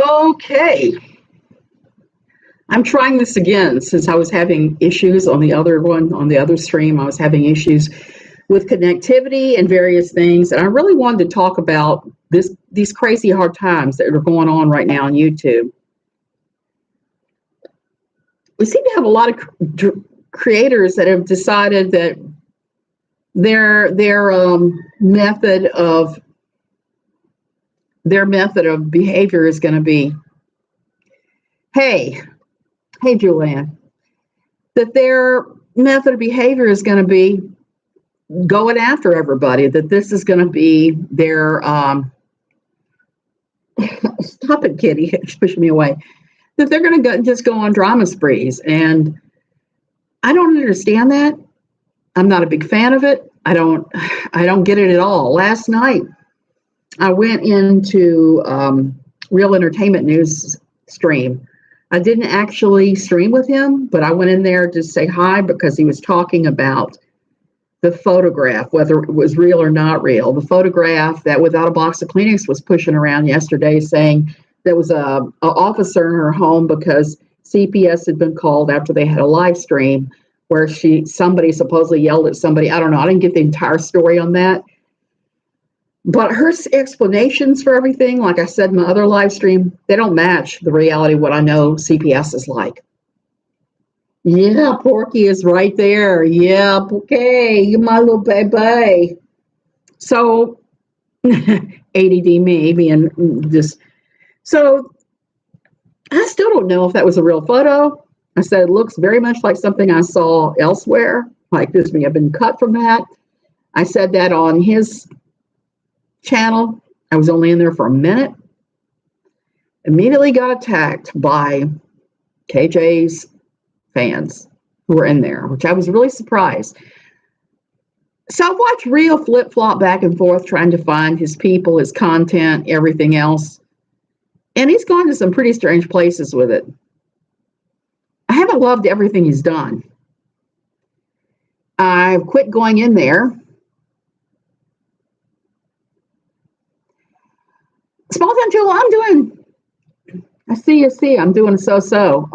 Okay, I'm trying this again since I was having issues on the other one, on the other stream. I was having issues with connectivity and various things, and I really wanted to talk about these crazy hard times that are going on right now on YouTube. We seem to have a lot of creators that have decided that their method of behavior is going to be, hey Julianne, that their method of behavior is going to be going after everybody, that this is going to be their stop it, kitty, it's pushing me away, that they're going to just go on drama sprees. And I don't understand that. I'm not a big fan of it. I don't get it at all. Last night I went into Real Entertainment News stream. I didn't actually stream with him, but I went in there to say hi because he was talking about the photograph, whether it was real or not real. The photograph that Without a Box of Kleenex was pushing around yesterday, saying there was a officer in her home because CPS had been called after they had a live stream where somebody supposedly yelled at somebody. I don't know. I didn't get the entire story on that. But her explanations for everything, like I said in my other live stream, they don't match the reality of what I know CPS is like. Yeah, Porky is right there. Yeah, okay, you my little baby. So, ADD me being just, so I still don't know if that was a real photo. I said it looks very much like something I saw elsewhere, like this may have been cut from that. I said that on his channel. I was only in there for a minute. Immediately got attacked by KJ's fans who were in there, which I was really surprised. So I've watched Real flip-flop back and forth trying to find his people, his content, everything else. And he's gone to some pretty strange places with it. I haven't loved everything he's done. I've quit going in there. Small Town Jewel, I'm doing, I'm doing so-so.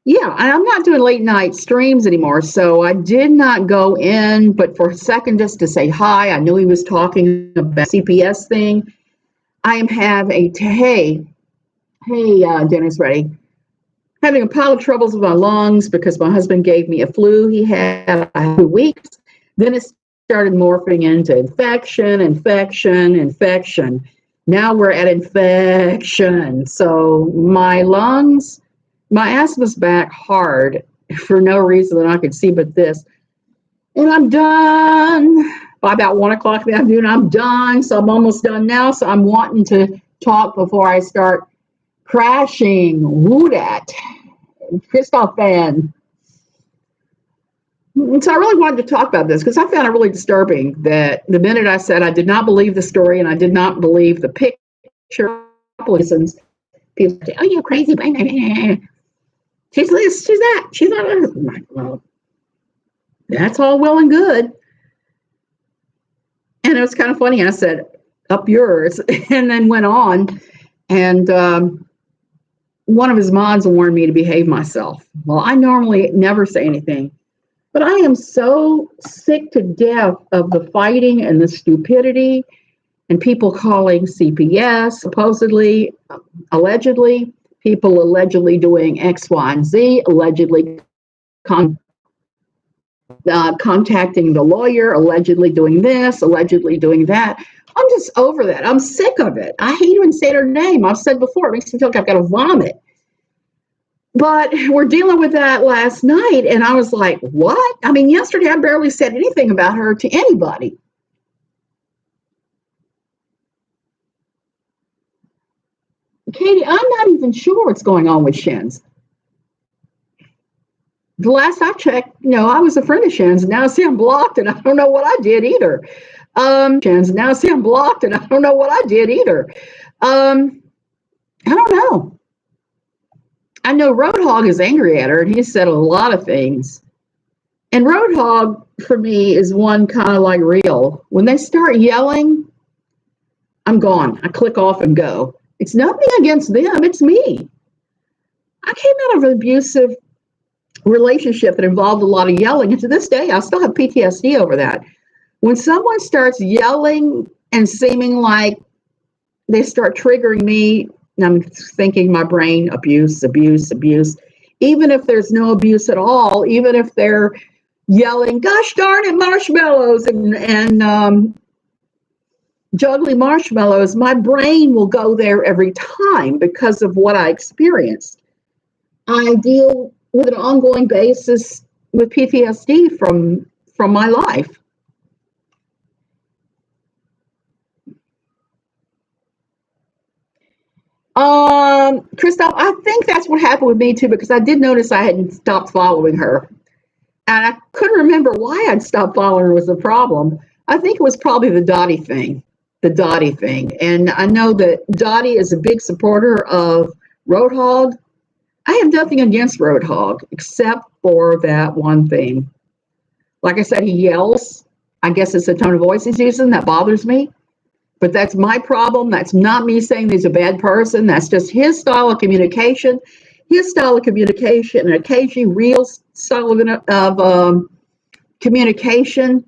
Yeah, I'm not doing late night streams anymore, so I did not go in, but for a second just to say hi. I knew he was talking about CPS thing. I am having hey, Dennis Reddy, having a pile of troubles with my lungs because my husband gave me a flu he had 2 weeks. Then it started morphing into infection. Now we're at infection. So my lungs, my asthma's back hard for no reason that I could see but this. And I'm done. By about 1 o'clock in the afternoon, I'm done. So I'm almost done now. So I'm wanting to talk before I start crashing. Woo dat. Christoph fan. So I really wanted to talk about this because I found it really disturbing that the minute I said I did not believe the story and I did not believe the picture, reasons, people say, oh, you're crazy. She's this, she's that, she's not. Well, that's all well and good. And it was kind of funny. I said, up yours, and then went on. And one of his mods warned me to behave myself. Well, I normally never say anything, but I am so sick to death of the fighting and the stupidity and people calling CPS, supposedly, allegedly, people allegedly doing X, Y, and Z, allegedly contacting the lawyer, allegedly doing this, allegedly doing that. I'm just over that. I'm sick of it. I hate even saying her name. I've said before, it makes me feel like I've got to vomit. But we're dealing with that last night, and I was like, what? I mean, yesterday I barely said anything about her to anybody. Katie, I'm not even sure what's going on with Shins. The last I checked, I was a friend of Shins, and now I see I'm blocked, and I don't know what I did either. Shins, now I see I'm blocked, and I don't know what I did either. I don't know. I know Roadhog is angry at her, and he said a lot of things. And Roadhog, for me, is one kind of like Real. When they start yelling, I'm gone. I click off and go. It's nothing against them. It's me. I came out of an abusive relationship that involved a lot of yelling. And to this day, I still have PTSD over that. When someone starts yelling and seeming like they start triggering me, and I'm thinking my brain, abuse, abuse, abuse. Even if there's no abuse at all, even if they're yelling, gosh darn it, marshmallows, and juggling marshmallows, my brain will go there every time because of what I experienced. I deal with an ongoing basis with PTSD from my life. Christoph, I think that's what happened with me too, because I did notice I hadn't stopped following her. And I couldn't remember why I'd stopped following her was the problem. I think it was probably the Dottie thing. And I know that Dottie is a big supporter of Roadhog. I have nothing against Roadhog except for that one thing. Like I said, he yells. I guess it's the tone of voice he's using that bothers me. But that's my problem. That's not me saying he's a bad person. That's just his style of communication. And occasionally real style of communication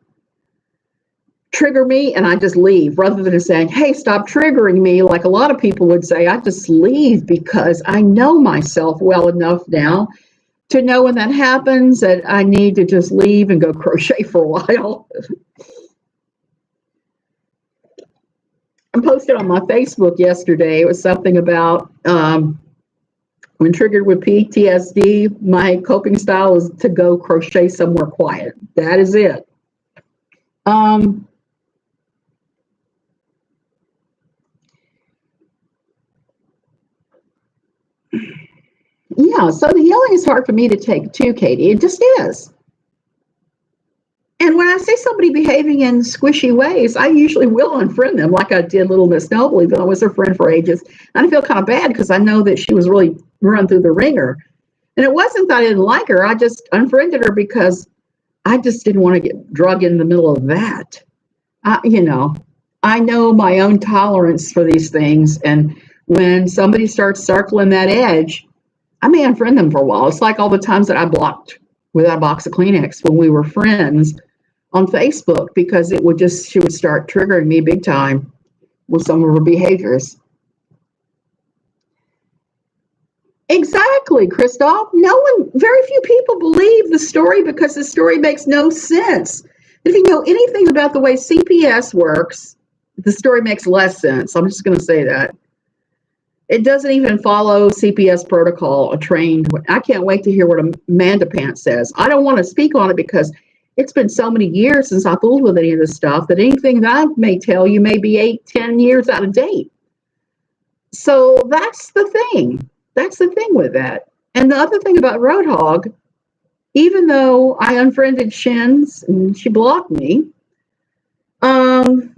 trigger me, and I just leave rather than saying, hey, stop triggering me, like a lot of people would say. I just leave because I know myself well enough now to know when that happens that I need to just leave and go crochet for a while. I posted on my Facebook yesterday. It was something about when triggered with PTSD, my coping style is to go crochet somewhere quiet. That is it. Yeah, so the yelling is hard for me to take too, Katie. It just is. And when I see somebody behaving in squishy ways, I usually will unfriend them, like I did little Miss Noble, even though I was her friend for ages. And I feel kind of bad because I know that she was really run through the ringer. And it wasn't that I didn't like her. I just unfriended her because I just didn't want to get drug in the middle of that. I know my own tolerance for these things. And when somebody starts circling that edge, I may unfriend them for a while. It's like all the times that I blocked without a box of Kleenex when we were friends on Facebook, because she would start triggering me big time with some of her behaviors. Exactly, Christoph. Very few people believe the story because the story makes no sense. If you know anything about the way CPS works, the story makes less sense. I'm just going to say that. It doesn't even follow CPS protocol, I can't wait to hear what Amanda Pants says. I don't want to speak on it because it's been so many years since I fooled with any of this stuff that anything that I may tell you may be 8-10 years out of date. So that's the thing. That's the thing with that. And the other thing about Roadhog, even though I unfriended Shins and she blocked me over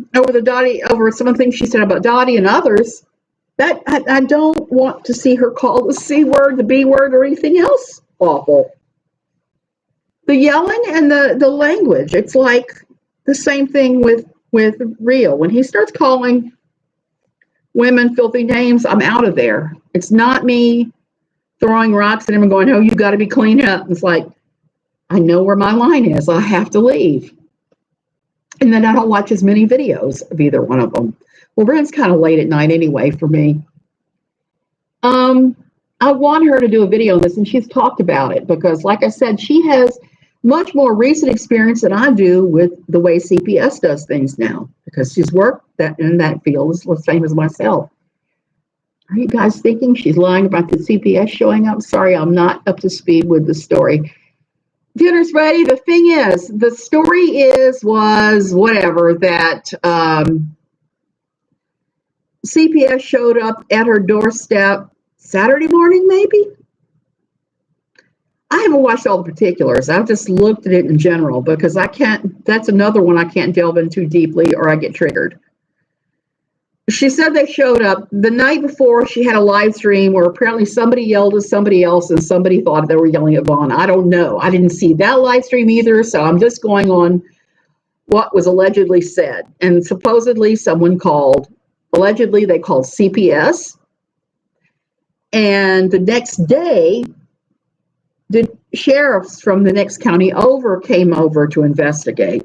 some of the things she said about Dottie and others, that I don't want to see her call the C word, the B word, or anything else awful. The yelling and the language, it's like the same thing with Rio. When he starts calling women filthy names, I'm out of there. It's not me throwing rocks at him and going, oh, you got to be cleaned up. It's like, I know where my line is. I have to leave. And then I don't watch as many videos of either one of them. Well, Ren's kind of late at night anyway for me. I want her to do a video on this, and she's talked about it because, like I said, she has much more recent experience than I do with the way CPS does things now, because she's worked in that field the same as myself. Are you guys thinking she's lying about the CPS showing up? Sorry, I'm not up to speed with the story. Dinner's ready. The thing is, the story was whatever, that CPS showed up at her doorstep Saturday morning, maybe? I haven't watched all the particulars. I've just looked at it in general because that's another one I can't delve into deeply or I get triggered. She said they showed up the night before. She had a live stream where apparently somebody yelled at somebody else and somebody thought they were yelling at Vaughn. I don't know. I didn't see that live stream either, so I'm just going on what was allegedly said. And supposedly someone called Allegedly, they called CPS. And the next day, the sheriffs from the next county over came over to investigate.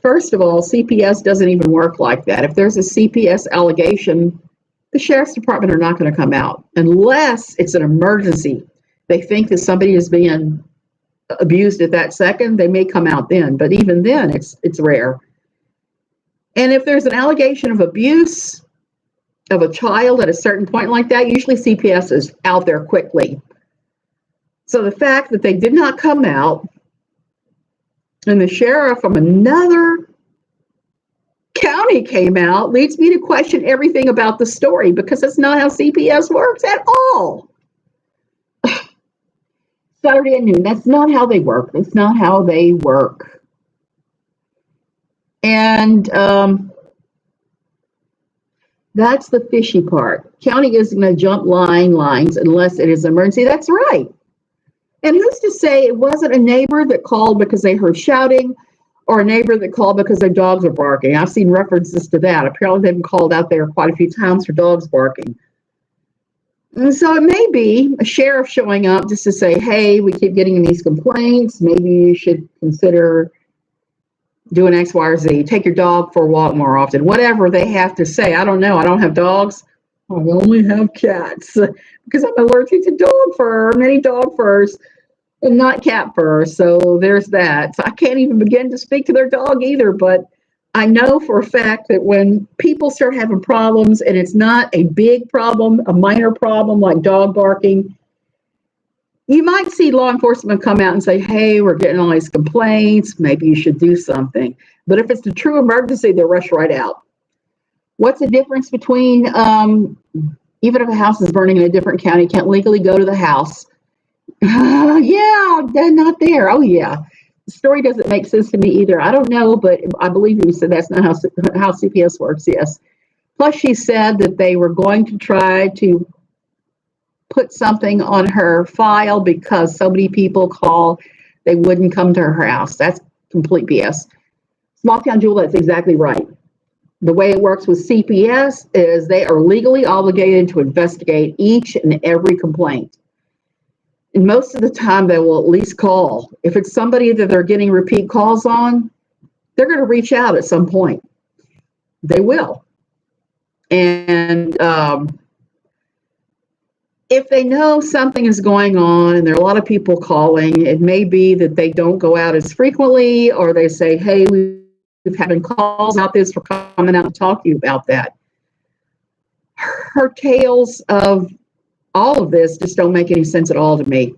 First of all, CPS doesn't even work like that. If there's a CPS allegation, the sheriff's department are not going to come out unless it's an emergency. They think that somebody is being abused at that second, they may come out then. But even then, it's rare. And if there's an allegation of abuse of a child at a certain point like that, usually CPS is out there quickly. So the fact that they did not come out, and the sheriff from another county came out, leads me to question everything about the story, because that's not how CPS works at all. Saturday at noon, that's not how they work. That's not how they work. And that's the fishy part. County isn't going to jump lines unless it is an emergency. That's right. And who's to say it wasn't a neighbor that called because they heard shouting, or a neighbor that called because their dogs were barking? I've seen references to that. Apparently they've been called out there quite a few times for dogs barking. And so it may be a sheriff showing up just to say, hey, we keep getting these complaints. Maybe you should consider doing X, Y, or Z. Take your dog for a walk more often. Whatever they have to say. I don't know. I don't have dogs. I only have cats because I'm allergic to dog fur, many dog furs, and not cat fur. So there's that. So I can't even begin to speak to their dog either. But I know for a fact that when people start having problems, and it's not a big problem, a minor problem like dog barking, you might see law enforcement come out and say, hey, we're getting all these complaints. Maybe you should do something. But if it's a true emergency, they'll rush right out. What's the difference between, even if a house is burning in a different county, can't legally go to the house? Yeah, they're not there. Oh, yeah. The story doesn't make sense to me either. I don't know, but I believe you said that's not how CPS works, yes. Plus, she said that they were going to try to put something on her file because so many people call, they wouldn't come to her house. That's complete BS. Small Town Jewel, that's exactly right. The way it works with CPS is they are legally obligated to investigate each and every complaint. And most of the time, they will at least call. If it's somebody that they're getting repeat calls on, they're going to reach out at some point. They will. And if they know something is going on and there are a lot of people calling, it may be that they don't go out as frequently, or they say, hey, we've had calls about this, for coming out to talk to you about that. Her tales of all of this just don't make any sense at all to me.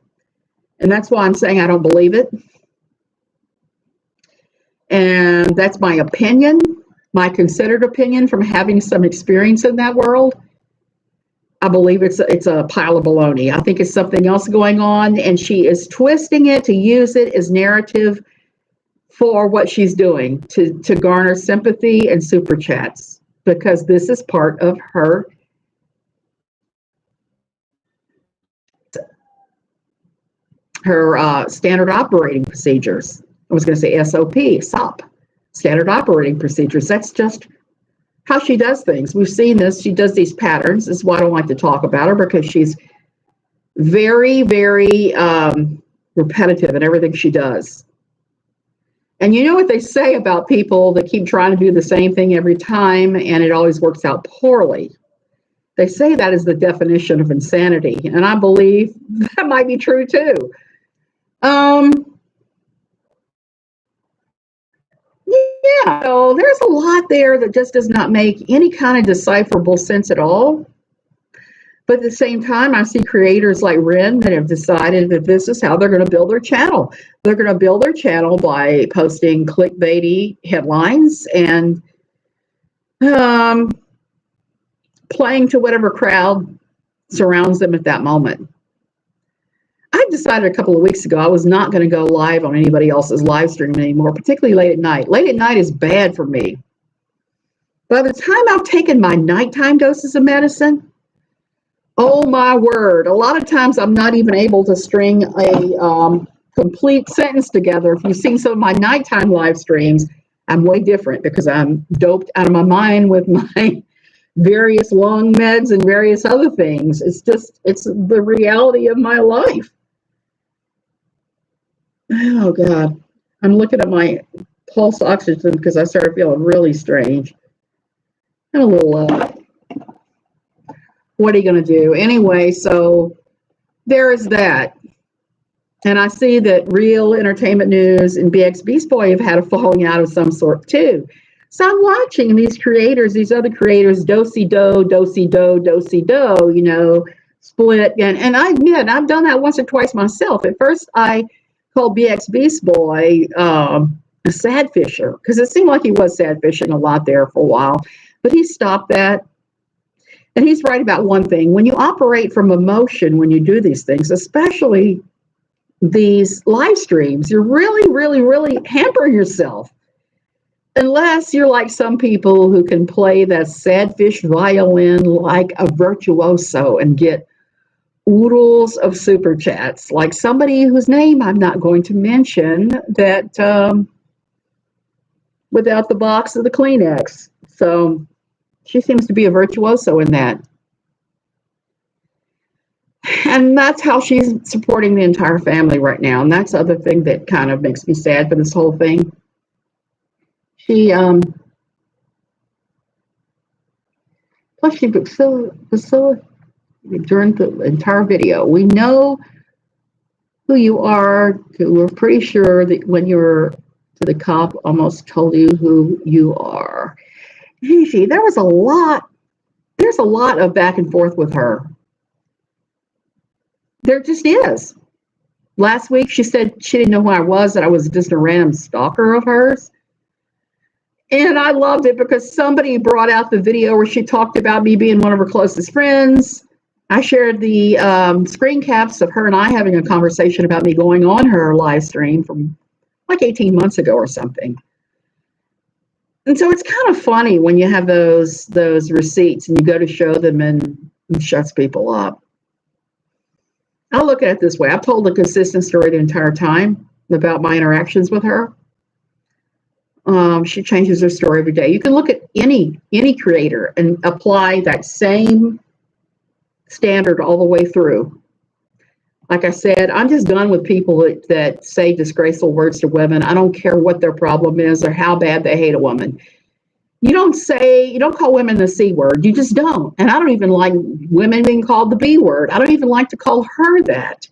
And that's why I'm saying I don't believe it. And that's my opinion, my considered opinion from having some experience in that world. I believe it's a pile of baloney. I think it's something else going on, and she is twisting it to use it as narrative for what she's doing, to garner sympathy and super chats, because this is part of her standard operating procedures. I was going to say SOP, standard operating procedures. That's just how she does things. We've seen this. She does these patterns. This is why I don't like to talk about her, because she's very, very repetitive in everything she does. And you know what they say about people that keep trying to do the same thing every time and it always works out poorly? They say that is the definition of insanity. And I believe that might be true too. Yeah, so there's a lot there that just does not make any kind of decipherable sense at all. But at the same time, I see creators like Ren that have decided that this is how they're going to build their channel. They're going to build their channel by posting clickbaity headlines and playing to whatever crowd surrounds them at that moment. I decided a couple of weeks ago I was not going to go live on anybody else's live stream anymore, particularly late at night. Late at night is bad for me. By the time I've taken my nighttime doses of medicine, oh my word, a lot of times I'm not even able to string a complete sentence together. If you've seen some of my nighttime live streams, I'm way different because I'm doped out of my mind with my various lung meds and various other things. It's the reality of my life. Oh, God. I'm looking at my pulse oxygen because I started feeling really strange. And a little, what are you going to do? Anyway, so there is that. And I see that Real Entertainment News and BX Beast Boy have had a falling out of some sort too. So I'm watching these creators, these other creators, do-si-do, do-si-do, do-si-do, split. And I admit, I've done that once or twice myself. At first, I called BX Beast Boy a sad fisher because it seemed like he was sad fishing a lot there for a while. But he stopped that. And he's right about one thing. When you operate from emotion, when you do these things, especially these live streams, you're really, really, really hampering yourself. Unless you're like some people who can play that sad fish violin like a virtuoso and get oodles of super chats, like somebody whose name I'm not going to mention, that without the box of the Kleenex. So she seems to be a virtuoso in that. And that's how she's supporting the entire family right now. And that's the other thing that kind of makes me sad for this whole thing. She, plus she during the entire video. We know who you are. We're pretty sure that when you're to the cop almost told you who you are. Gigi, there's a lot of back and forth with her. There just is. Last week she said she didn't know who I was, that I was just a random stalker of hers. And I loved it because somebody brought out the video where she talked about me being one of her closest friends. I shared the screen caps of her and I having a conversation about me going on her live stream from like 18 months ago or something. And so it's kind of funny when you have those receipts and you go to show them and it shuts people up. I'll look at it this way. I've told a consistent story the entire time about my interactions with her. She changes her story every day. You can look at any creator and apply that same standard all the way through. Like I said, I'm just done with people that say disgraceful words to women. I don't care what their problem is or how bad they hate a woman. You don't call women the C word. You just don't. And I don't even like women being called the B word. I don't even like to call her that.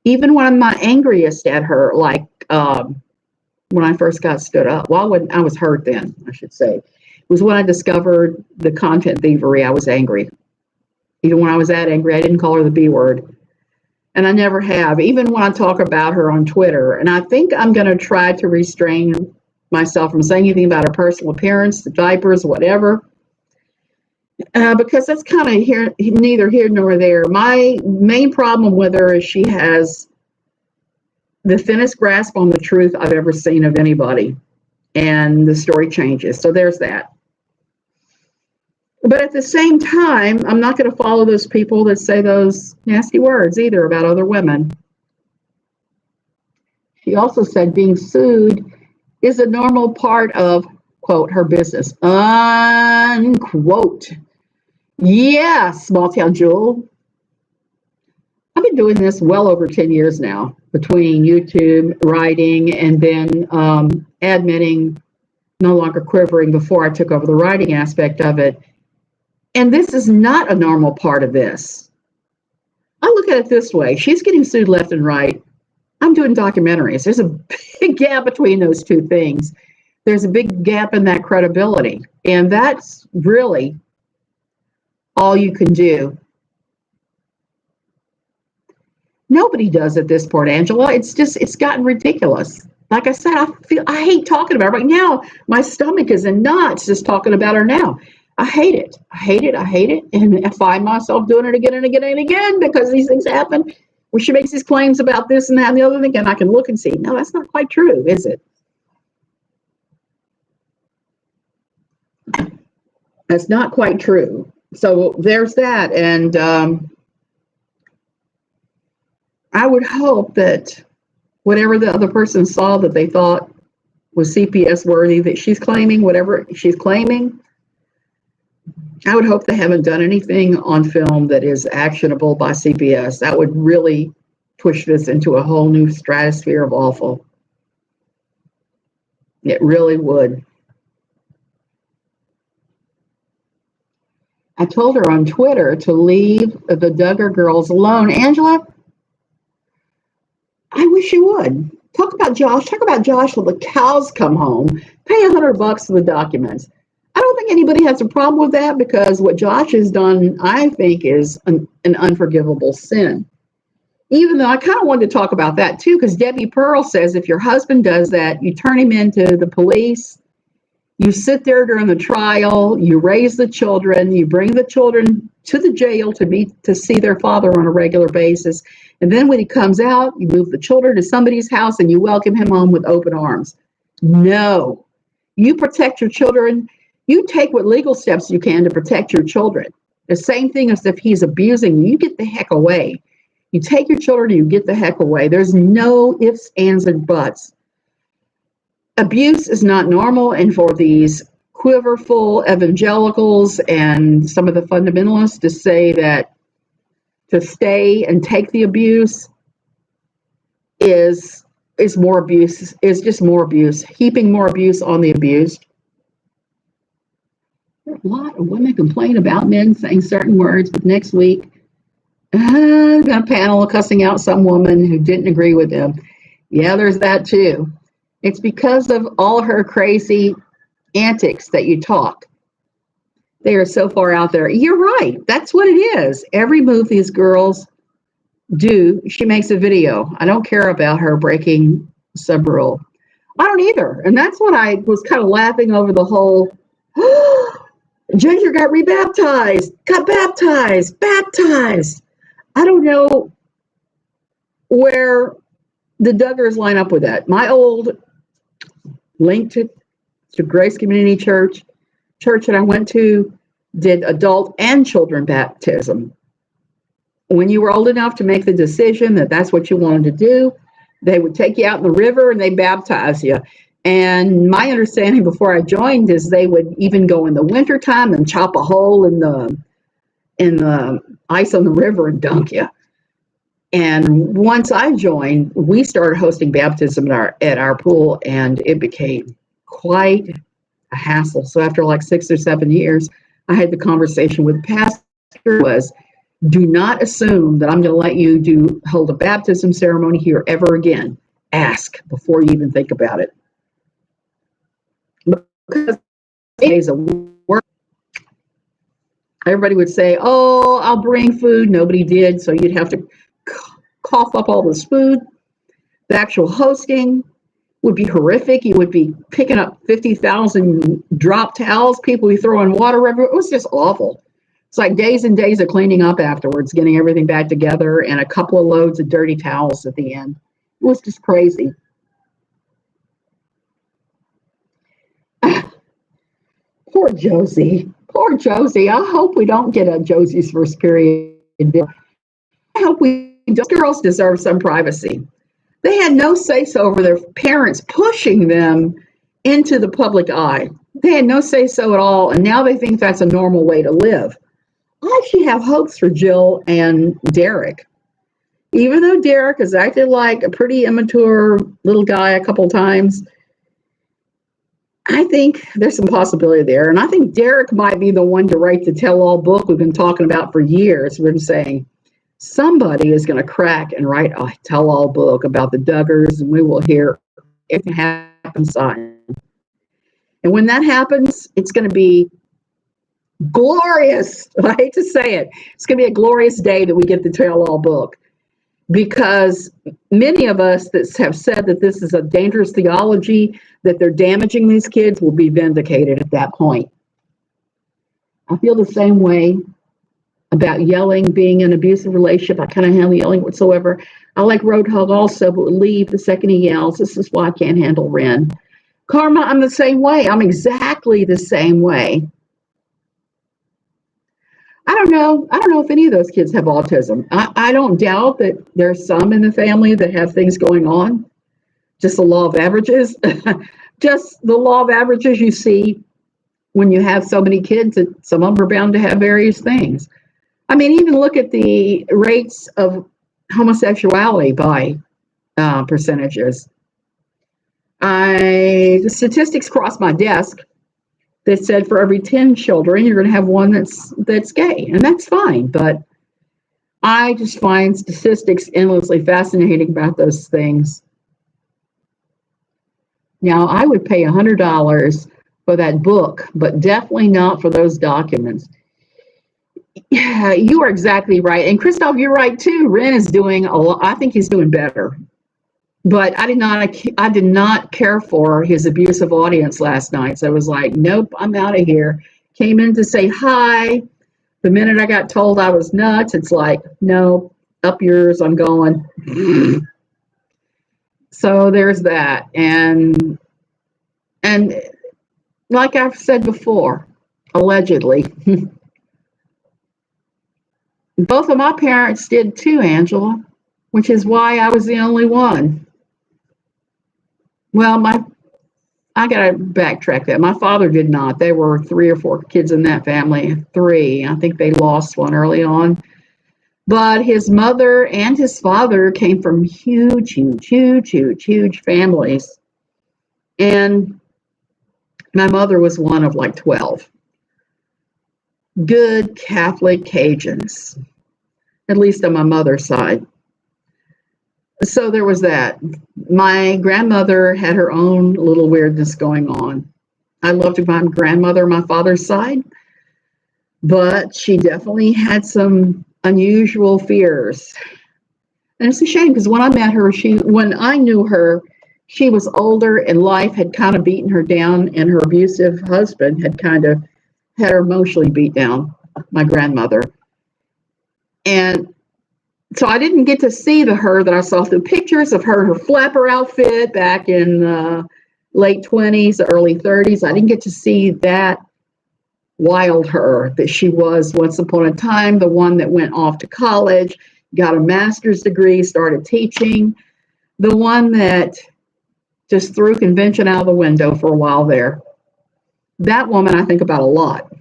Even when I'm not angriest at her, like when I first got stood up. Well, when I was hurt then, I should say. It was when I discovered the content thievery, I was angry. Even when I was that angry, I didn't call her the B word. And I never have, even when I talk about her on Twitter. And I think I'm going to try to restrain myself from saying anything about her personal appearance, the diapers, whatever, because that's kind of neither here nor there. My main problem with her is she has the thinnest grasp on the truth I've ever seen of anybody, and the story changes. So there's that. But at the same time, I'm not going to follow those people that say those nasty words either about other women. She also said being sued is a normal part of, quote, her business, unquote. Yeah, small town Jewel. I've been doing this well over 10 years now, between YouTube, writing, and then admitting, no longer quivering before I took over the writing aspect of it. And this is not a normal part of this. I look at it this way. She's getting sued left and right. I'm doing documentaries. There's a big gap between those two things. There's a big gap in that credibility. And that's really all you can do. Nobody does at this point, Angela. It's gotten ridiculous. Like I said, I hate talking about her right now. My stomach is in knots just talking about her now. I hate it. I hate it. I hate it. And I find myself doing it again and again and again because these things happen. Where she makes these claims about this and that and the other thing, and I can look and see, no, that's not quite true, is it? That's not quite true. So there's that. And I would hope that whatever the other person saw that they thought was CPS worthy that she's claiming, whatever she's claiming. I would hope they haven't done anything on film that is actionable by CPS. That would really push this into a whole new stratosphere of awful. It really would. I told her on Twitter to leave the Duggar girls alone. Angela, I wish you would. Talk about Josh till the cows come home. Pay $100 for the documents. I don't think anybody has a problem with that, because what Josh has done, I think, is an unforgivable sin. Even though I kind of wanted to talk about that too, because Debbie Pearl says if your husband does that, you turn him into the police, you sit there during the trial, you raise the children, you bring the children to the jail to see their father on a regular basis. And then when he comes out, you move the children to somebody's house and you welcome him home with open arms. No, you protect your children. You take what legal steps you can to protect your children. The same thing as if he's abusing you, you get the heck away. You take your children and you get the heck away. There's no ifs, ands, and buts. Abuse is not normal, and for these quiverful evangelicals and some of the fundamentalists to say that to stay and take the abuse is more abuse, is just more abuse, heaping more abuse on the abused. There are a lot of women complain about men saying certain words, but next week, got a panel cussing out some woman who didn't agree with them. Yeah, there's that too. It's because of all her crazy antics that you talk. They are so far out there. You're right. That's what it is. Every move these girls do, she makes a video. I don't care about her breaking sub rule. I don't either. And that's what I was kind of laughing over the whole, Ginger got rebaptized, got baptized. I don't know where the Duggars line up with that. My old link to Grace Community Church that I went to, did adult and children baptism. When you were old enough to make the decision that that's what you wanted to do, they would take you out in the river and they baptize you. And my understanding before I joined is they would even go in the wintertime and chop a hole in the ice on the river and dunk you. And once I joined, we started hosting baptism at our pool, and it became quite a hassle. So after like 6 or 7 years, I had the conversation with the pastor was, do not assume that I'm going to let you hold a baptism ceremony here ever again. Ask before you even think about it. Because days of work, everybody would say, oh, I'll bring food. Nobody did. So you'd have to cough up all this food. The actual hosting would be horrific. You would be picking up 50,000 drop towels. People would throw in water everywhere. It was just awful. It's like days and days of cleaning up afterwards, getting everything back together, and a couple of loads of dirty towels at the end. It was just crazy. Poor Josie. Poor Josie. I hope we don't get a Josie's first period. I hope those girls deserve some privacy. They had no say-so over their parents pushing them into the public eye. They had no say-so at all, and now they think that's a normal way to live. I actually have hopes for Jill and Derek. Even though Derek has acted like a pretty immature little guy a couple times, I think there's some possibility there. And I think Derek might be the one to write the tell-all book we've been talking about for years. We've been saying somebody is going to crack and write a tell-all book about the Duggars, and we will hear everything happens. And when that happens, it's going to be glorious. I hate to say it. It's going to be a glorious day that we get the tell-all book, because many of us that have said that this is a dangerous theology, that they're damaging these kids, will be vindicated at that point. I feel the same way about yelling being an abusive relationship. I kind of handle yelling whatsoever. I like Roadhog also, but would leave the second he yells. This is why I can't handle Ren. Karma, I'm the same way. I'm exactly the same way. I don't know if any of those kids have autism. I don't doubt that there's some in the family that have things going on, just the law of averages. just the law of averages you see when you have so many kids that some of them are bound to have various things. I mean, even look at the rates of homosexuality by percentages. The statistics crossed my desk that said for every 10 children, you're going to have one that's gay, and that's fine. But I just find statistics endlessly fascinating about those things. Now, I would pay $100 for that book, but definitely not for those documents. Yeah, you are exactly right. And Christoph, you're right too. Ren is doing a lot. I think he's doing better. But I did not care for his abusive audience last night. So I was like, nope, I'm out of here. Came in to say hi. The minute I got told I was nuts, it's like, no, up yours, I'm going. So there's that. And like I've said before, allegedly, both of my parents did too, Angela, which is why I was the only one. Well, I got to backtrack that. My father did not. There were 3 or 4 kids in that family. 3. I think they lost one early on. But his mother and his father came from huge, huge, huge, huge, huge families. And my mother was one of like 12. Good Catholic Cajuns, at least on my mother's side. So there was that. My grandmother had her own little weirdness going on. I loved my grandmother on my father's side, but she definitely had some unusual fears. And it's a shame because when I met her, when I knew her, she was older and life had kind of beaten her down, and her abusive husband had kind of had her emotionally beat down, my grandmother. And so I didn't get to see the her that I saw through pictures of her in her flapper outfit back in late 20s, early 30s. I didn't get to see that wild her that she was once upon a time, the one that went off to college, got a master's degree, started teaching, the one that just threw convention out of the window for a while there. That woman I think about a lot.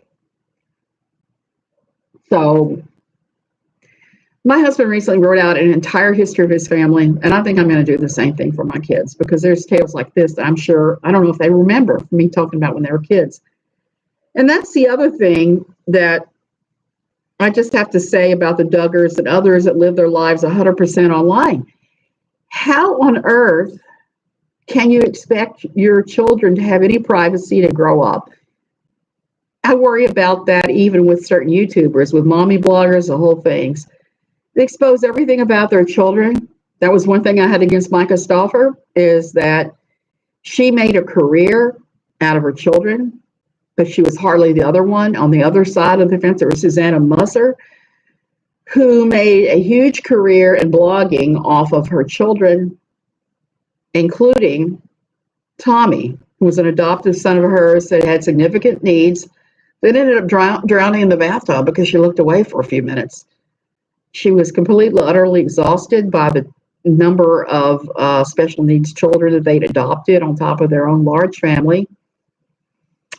So my husband recently wrote out an entire history of his family, and I think I'm going to do the same thing for my kids because there's tales like this that I'm sure, I don't know if they remember me talking about when they were kids. And that's the other thing that I just have to say about the Duggars and others that live their lives 100% online. How on earth can you expect your children to have any privacy to grow up? I worry about that even with certain YouTubers, with mommy bloggers, the whole things. They expose everything about their children. That was one thing I had against Micah Stauffer, is that she made a career out of her children, but she was hardly the other one. On the other side of the fence, there was Susanna Musser, who made a huge career in blogging off of her children, including Tommy, who was an adoptive son of hers that had significant needs, that ended up drowning in the bathtub because she looked away for a few minutes. She was completely, utterly exhausted by the number of special needs children that they'd adopted on top of their own large family.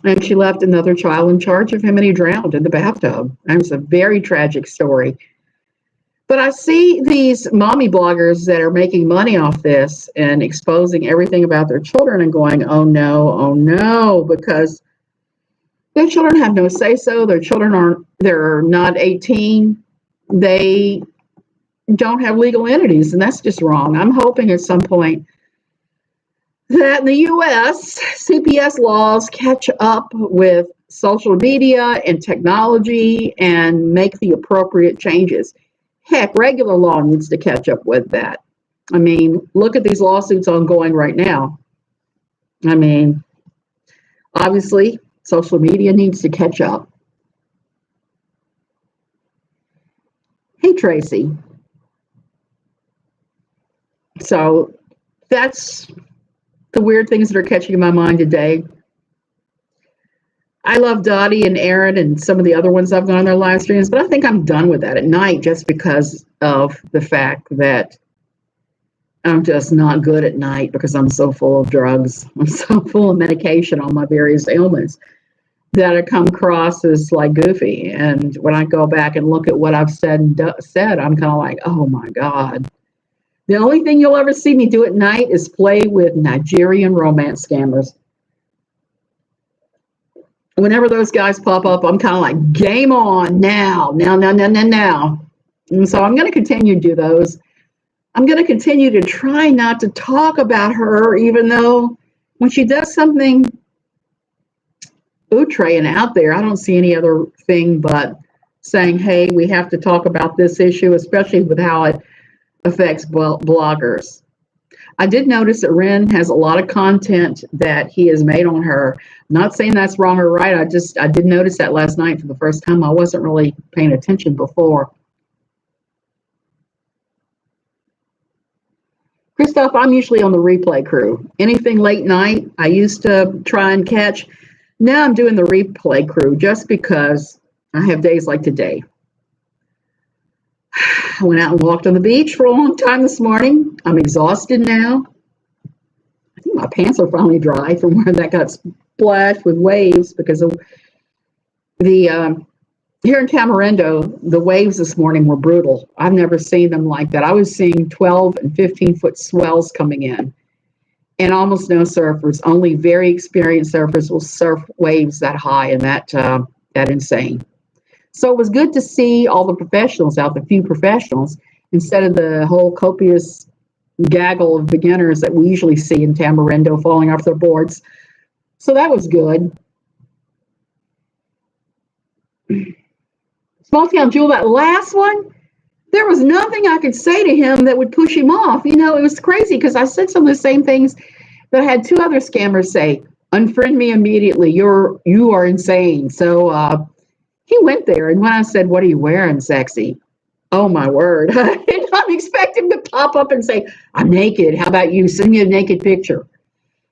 And she left another child in charge of him, and he drowned in the bathtub. And it's a very tragic story. But I see these mommy bloggers that are making money off this and exposing everything about their children and going, oh no, because their children have no say-so. Their children they're not 18. They don't have legal entities, and that's just wrong. I'm hoping at some point that in the U.S., CPS laws catch up with social media and technology and make the appropriate changes. Heck, regular law needs to catch up with that. I mean, look at these lawsuits ongoing right now. I mean, obviously, social media needs to catch up. Hey, Tracy. So that's the weird things that are catching in my mind today. I love Dottie and Aaron and some of the other ones I've gone on their live streams, but I think I'm done with that at night just because of the fact that I'm just not good at night because I'm so full of drugs. I'm so full of medication on my various ailments that I come across as like goofy. And when I go back and look at what I've said said, I'm kind of like, oh my God. The only thing you'll ever see me do at night is play with Nigerian romance scammers. Whenever those guys pop up, I'm kind of like, game on now, now. And so I'm going to continue to do those. I'm going to continue to try not to talk about her, even though when she does something outre and out there, I don't see any other thing but saying, hey, we have to talk about this issue, especially with how it affects bloggers. I did notice that Ren has a lot of content that he has made on her. I'm not saying that's wrong or right. I did notice that last night for the first time. I wasn't really paying attention before. Christoph, I'm usually on the replay crew. Anything late night, I used to try and catch. Now I'm doing the replay crew just because I have days like today. I went out and walked on the beach for a long time this morning. I'm exhausted now. I think my pants are finally dry from where that got splashed with waves because of the here in Tamarindo, the waves this morning were brutal. I've never seen them like that. I was seeing 12 and 15-foot swells coming in and almost no surfers. Only very experienced surfers will surf waves that high and that insane. So it was good to see all the professionals out, the few professionals, instead of the whole copious gaggle of beginners that we usually see in Tamarindo falling off their boards. So that was good. Small Town Jewel, that last one, there was nothing I could say to him that would push him off. You know, it was crazy because I said some of the same things that I had two other scammers say. Unfriend me immediately. You are insane. So he went there, and when I said, what are you wearing, sexy? Oh, my word. I did not expect him to pop up and say, I'm naked. How about you? Send me a naked picture.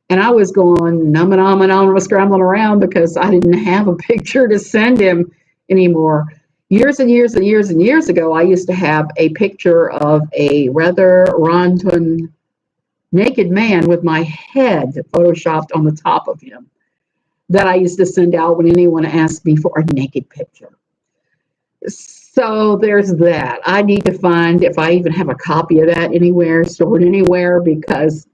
And I was going numbing on and on, was scrambling around because I didn't have a picture to send him anymore. Years and years and years and years ago, I used to have a picture of a rather wanton naked man with my head photoshopped on the top of him that I used to send out when anyone asked me for a naked picture. So there's that. I need to find if I even have a copy of that anywhere, stored anywhere, because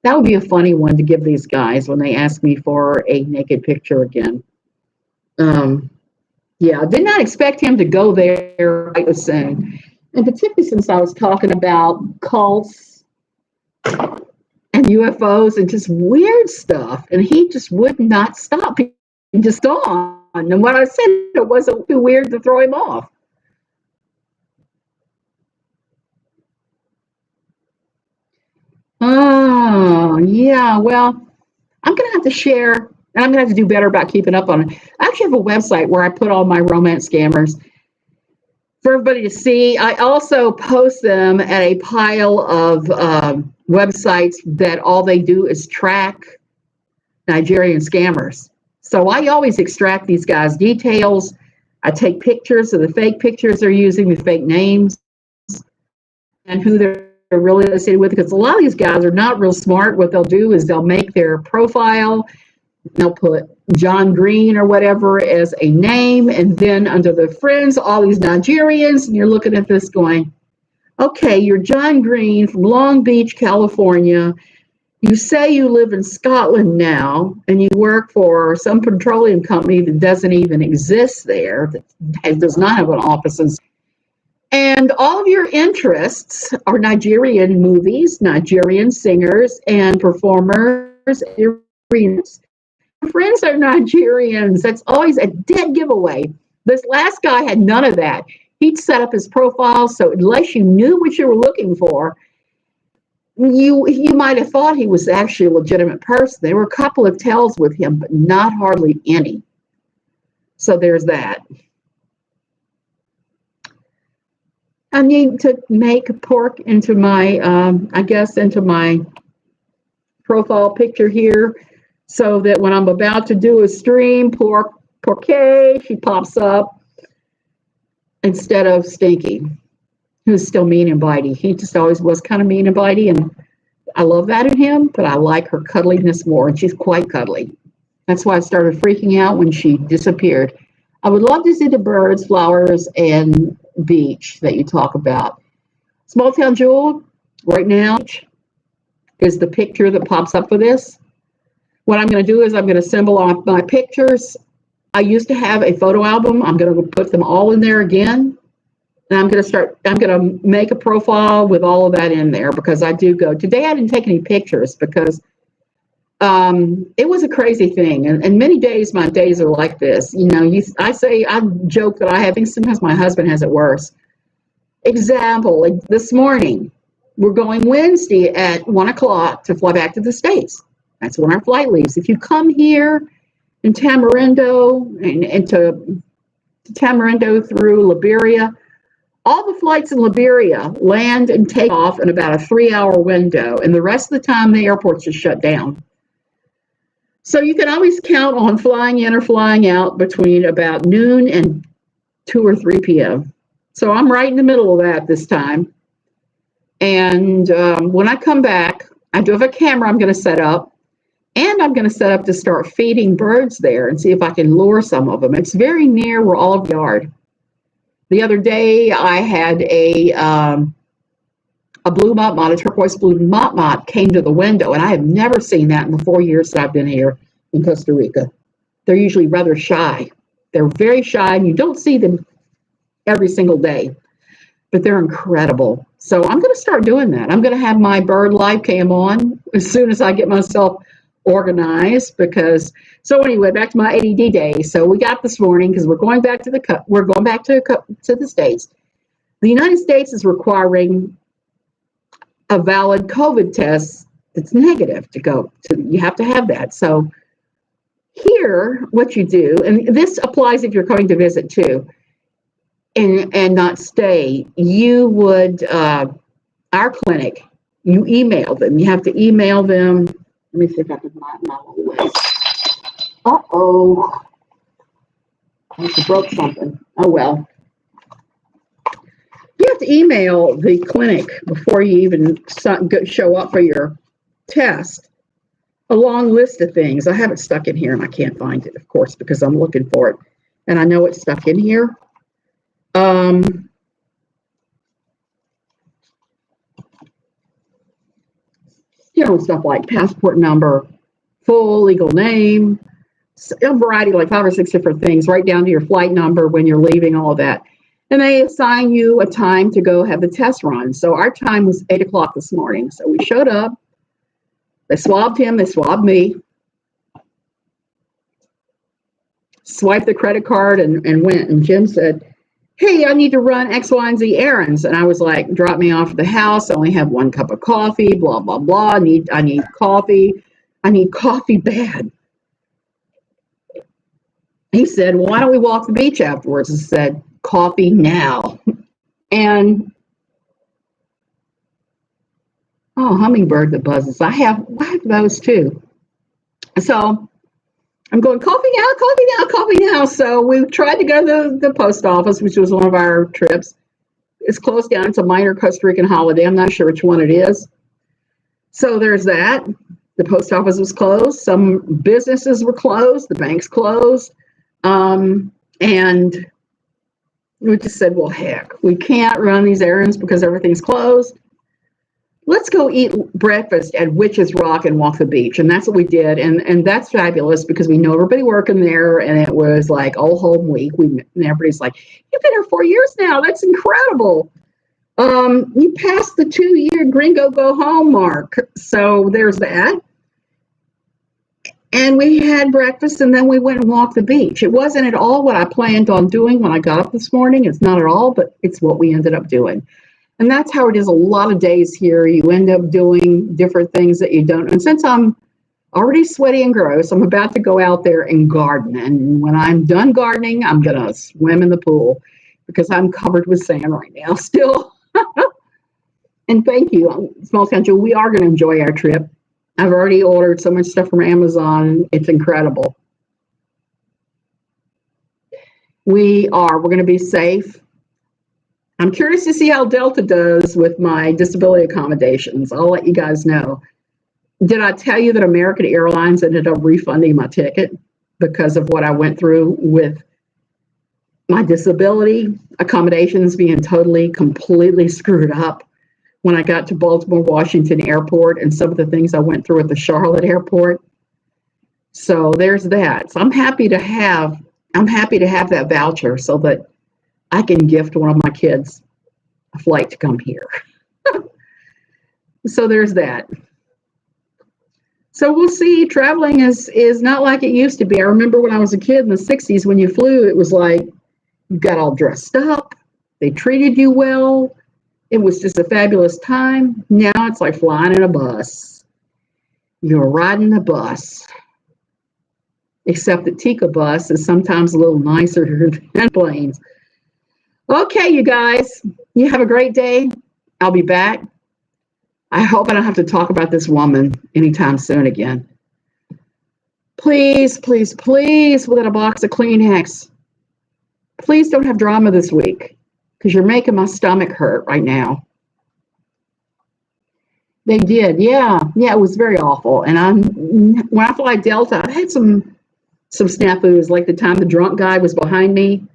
that would be a funny one to give these guys when they ask me for a naked picture again. Yeah, I did not expect him to go there right as soon. And particularly since I was talking about cults and UFOs and just weird stuff. And he just would not stop. He just on. And what I said, it wasn't too weird to throw him off. Oh, yeah. Well, I'm going to have to share, and I'm going to have to do better about keeping up on it. I actually have a website where I put all my romance scammers for everybody to see. I also post them at a pile of websites that all they do is track Nigerian scammers. So I always extract these guys' details. I take pictures of the fake pictures they're using, the fake names, and who they're really associated with. Because a lot of these guys are not real smart. What they'll do is they'll make their profile, they'll put John Green or whatever as a name, and then under the friends, all these Nigerians, and you're looking at this going, okay, you're John Green from Long Beach, California. You say you live in Scotland now, and you work for some petroleum company that doesn't even exist there, that does not have an office in. And all of your interests are Nigerian movies, Nigerian singers and performers. Your friends are Nigerians. That's always a dead giveaway. This last guy had none of that. He'd set up his profile, so unless you knew what you were looking for, you might have thought he was actually a legitimate person. There were a couple of tells with him, but not hardly any. So there's that. I need to make pork into my, into my profile picture here, so that when I'm about to do a stream, pork, she pops up instead of Stinky. He was still mean and bitey. He just always was kind of mean and bitey, and I love that in him, but I like her cuddliness more, and she's quite cuddly. That's why I started freaking out when she disappeared. I would love to see the birds, flowers, and beach that you talk about. Small Town Jewel, right now, is the picture that pops up for this. What I'm going to do is I'm going to assemble off my pictures. I used to have a photo album. I'm going to put them all in there again. And I'm going to make a profile with all of that in there because I do go. Today I didn't take any pictures because it was a crazy thing. And many days, my days are like this. You know, I joke that I have things. Sometimes my husband has it worse. Example, like this morning, we're going Wednesday at 1 o'clock to fly back to the States. That's when our flight leaves. If you come here in Tamarindo and to Tamarindo through Liberia, all the flights in Liberia land and take off in about a 3-hour window, and the rest of the time the airport's just shut down. So you can always count on flying in or flying out between about noon and 2 or 3 p.m. So I'm right in the middle of that this time. And when I come back, I do have a camera I'm going to set up, and I'm going to set up to start feeding birds there and see if I can lure some of them. It's very near where Olive Yard. The other day, I had a blue mott, a turquoise blue mott came to the window, and I have never seen that in the 4 years that I've been here in Costa Rica. They're usually rather shy. They're very shy, and you don't see them every single day, but they're incredible. So I'm going to start doing that. I'm going to have my bird live cam on as soon as I get myself organized so anyway, back to my ADD day. So we got this morning because we're going back to the States. The United States is requiring a valid COVID test that's negative to go to. You have to have that. So here, what you do, and this applies if you're coming to visit too, and not stay, you would, our clinic, you email them. You have to email them. Let me see if I can find my little list. Uh-oh. I broke something. Oh, well. You have to email the clinic before you even show up for your test. A long list of things. I have it stuck in here, and I can't find it, of course, because I'm looking for it. And I know it's stuck in here. Stuff like passport number, full legal name, a variety, like 5 or 6 different things, right down to your flight number, when you're leaving, all of that. And they assign you a time to go have the test run. So our time was 8 o'clock this morning. So we showed up. They swabbed him. They swabbed me. Swiped the credit card and went. And Jim said, hey, I need to run X, Y, and Z errands. And I was like, drop me off at the house. I only have 1 cup of coffee, blah, blah, blah. I need coffee. I need coffee bad. He said, well, why don't we walk the beach afterwards? I said, coffee now. And, hummingbird that buzzes. I have those too. So I'm going, coffee now, coffee now, coffee now. So we tried to go to the post office, which was one of our trips. It's closed down. It's a minor Costa Rican holiday. I'm not sure which one it is. So there's that. The post office was closed. Some businesses were closed. The banks closed. And we just said, well, heck, we can't run these errands because everything's closed. Let's go eat breakfast at Witch's Rock and walk the beach. And that's what we did. And that's fabulous because we know everybody working there. And it was like all home week. And everybody's like, you've been here 4 years now. That's incredible. You passed the 2-year gringo go home mark. So there's that. And we had breakfast, and then we went and walked the beach. It wasn't at all what I planned on doing when I got up this morning. It's not at all, but it's what we ended up doing. And that's how it is a lot of days here. You end up doing different things that you don't. And since I'm already sweaty and gross, I'm about to go out there and garden. And when I'm done gardening, I'm going to swim in the pool because I'm covered with sand right now still. And thank you, Small Town Jewel. We are going to enjoy our trip. I've already ordered so much stuff from Amazon. It's incredible. We're going to be safe. I'm curious to see how Delta does with my disability accommodations. I'll let you guys know. Did I tell you that American Airlines ended up refunding my ticket because of what I went through with my disability accommodations being totally, completely screwed up when I got to Baltimore, Washington Airport, and some of the things I went through at the Charlotte Airport? So there's that. So I'm happy to have that voucher so that I can gift one of my kids a flight to come here. So there's that. So we'll see. Traveling is not like it used to be. I remember when I was a kid in the 60s, when you flew, it was like you got all dressed up. They treated you well. It was just a fabulous time. Now it's like flying in a bus. You're riding a bus. Except the Tika bus is sometimes a little nicer than planes. Okay, you guys, you have a great day. I'll be back. I hope I don't have to talk about this woman anytime soon again. Please, please, please, we'll get a box of Kleenex. Please don't have drama this week because you're making my stomach hurt right now. They did, yeah, it was very awful. And when I fly Delta, I had some snafus, like the time the drunk guy was behind me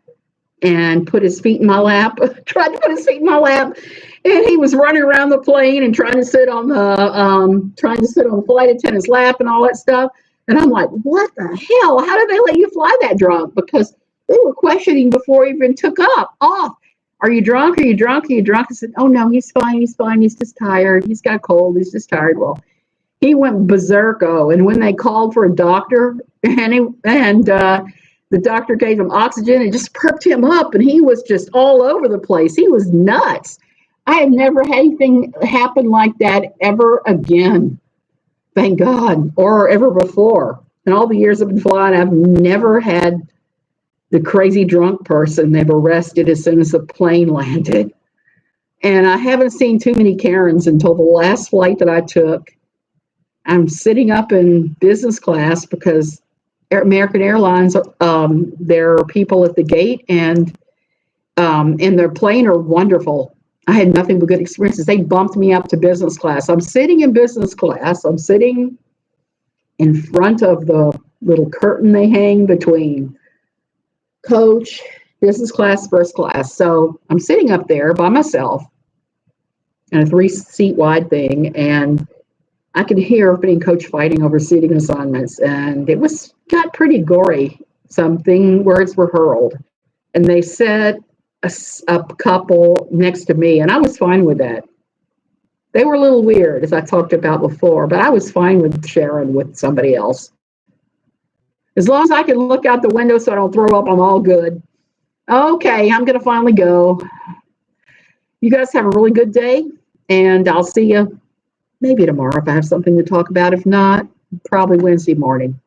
and put his feet in my lap, tried to put his feet in my lap, and he was running around the plane and trying to sit on the flight attendant's lap and all that stuff. And I'm like, what the hell? How did they let you fly that drunk? Because they were questioning before he even took off. Are you drunk? Are you drunk? Are you drunk? I said, oh no, he's fine. He's fine. He's just tired. He's got a cold. He's just tired. Well, he went berserko. And when they called for a doctor the doctor gave him oxygen and just perked him up, and he was just all over the place. He was nuts. I had never had anything happen like that ever again. Thank God. Or ever before. In all the years I've been flying, I've never had the crazy drunk person they've arrested as soon as the plane landed. And I haven't seen too many Karens until the last flight that I took. I'm sitting up in business class because American Airlines, there are people at the gate, and their plane are wonderful. I had nothing but good experiences. They bumped me up to business class. I'm sitting in business class. I'm sitting in front of the little curtain they hang between coach, business class, first class. So I'm sitting up there by myself in a 3-seat wide thing, and I could hear everybody and coach fighting over seating assignments, and it got pretty gory. Words were hurled, and they said a couple next to me, and I was fine with that. They were a little weird, as I talked about before, but I was fine with sharing with somebody else. As long as I can look out the window so I don't throw up, I'm all good. Okay, I'm going to finally go. You guys have a really good day, and I'll see you maybe tomorrow if I have something to talk about. If not, probably Wednesday morning.